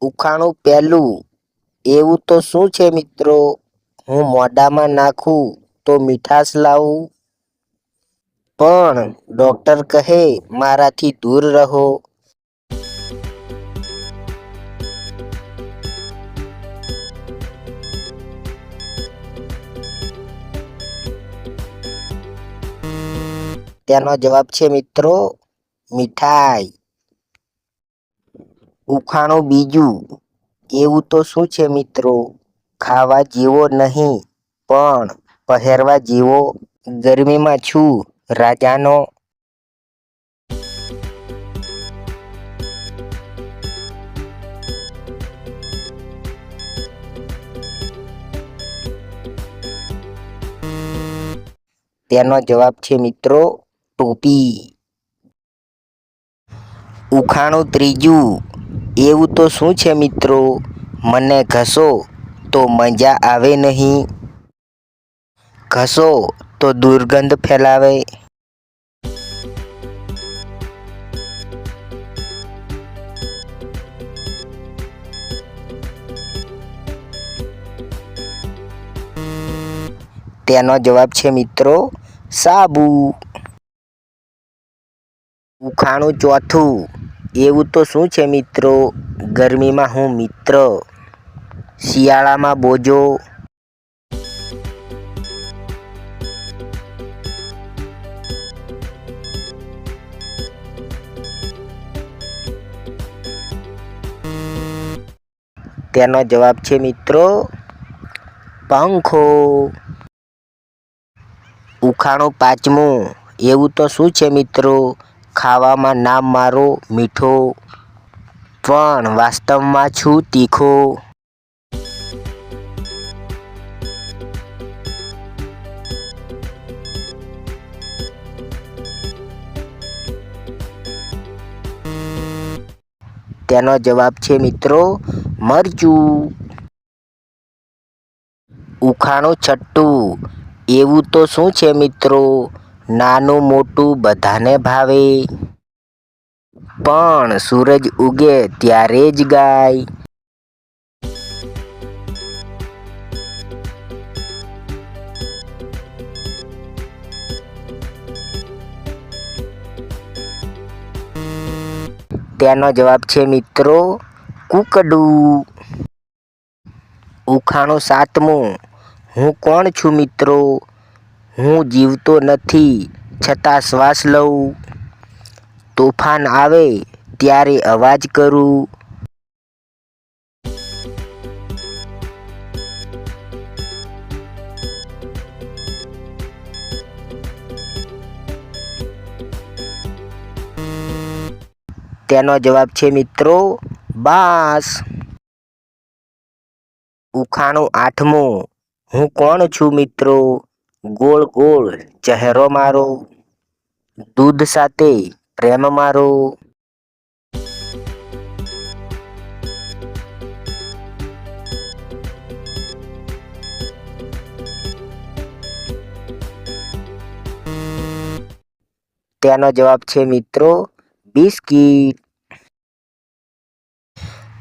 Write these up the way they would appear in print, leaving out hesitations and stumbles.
ઉખાણું પહેલું. એવું તો શું છે મિત્રો, હું મોઢામાં નાખું તો મીઠાશ લાવું, પણ ડૉક્ટર કહે મારાથી દૂર રહો. તેનો જવાબ છે મિત્રો મીઠાઈ. ઉખાણું બીજું. એવું તો શું છે મિત્રો, ખાવા જેવો નહીં પણ પહેરવા જેવો, ગરમીમાં છું રાજાનો. તેનો જવાબ છે મિત્રો ટોપી. ઉખાણું ત્રીજું. એવું તો શું છે મિત્રો, મને ઘસો તો મજા આવે નહીં, ઘસો તો દુર્ગંધ ફેલાવે. તેનો જવાબ છે મિત્રો સાબુ. ઉખાણું ચોથું. એવું તો શું છે મિત્રો, ગરમીમાં હું મિત્ર, શિયાળામાં બોજો. તેનો જવાબ છે મિત્રો પંખો. ઉખાણું પાંચમું. એવું તો શું છે મિત્રો, ખાવામાં નામ મારો મીઠો, પણ વાસ્તવમાં છું તીખો. તેનો જવાબ છે મિત્રો મરચું. ઉખાણું છઠ્ઠું. એવું તો શું છે મિત્રો, નાનું મોટું બધાને ભાવે, પણ સૂરજ ઉગે ત્યારે જ ગાય. તેનો જવાબ છે મિત્રો કૂકડું. ઉખાણું સાતમું. હું કોણ છું મિત્રો, હું જીવતો નથી છતાં શ્વાસ લઉં, તોફાન આવે ત્યારે અવાજ કરું. તેનો જવાબ છે મિત્રો બાંસ. ઉખાણું આઠમું. હું કોણ છું મિત્રો, ગોળ ગોળ ચહેરો મારો, દૂધ સાથે પ્રેમ મારો. તેનો જવાબ છે મિત્રો બિસ્કિટ.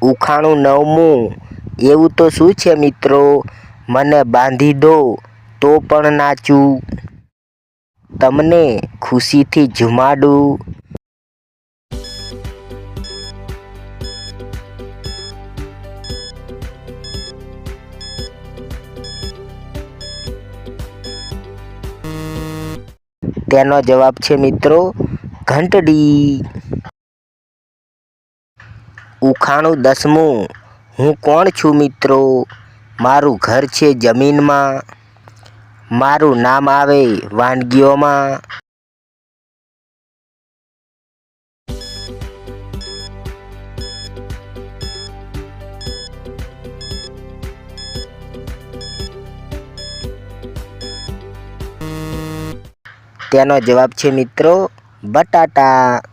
ઉખાણું નવમું. એવું તો શું છે મિત્રો, મને બાંધી દો તો પણ નાચું, તમને ખુશીથી ઝુમાડું. તેનો જવાબ છે મિત્રો ઘંટડી. ઉખાણું દસમું. હું કોણ છું મિત્રો, મારું ઘર છે જમીનમાં, મારું નામ આવે વાનગીઓમાં. તેનો જવાબ છે મિત્રો બટાટા.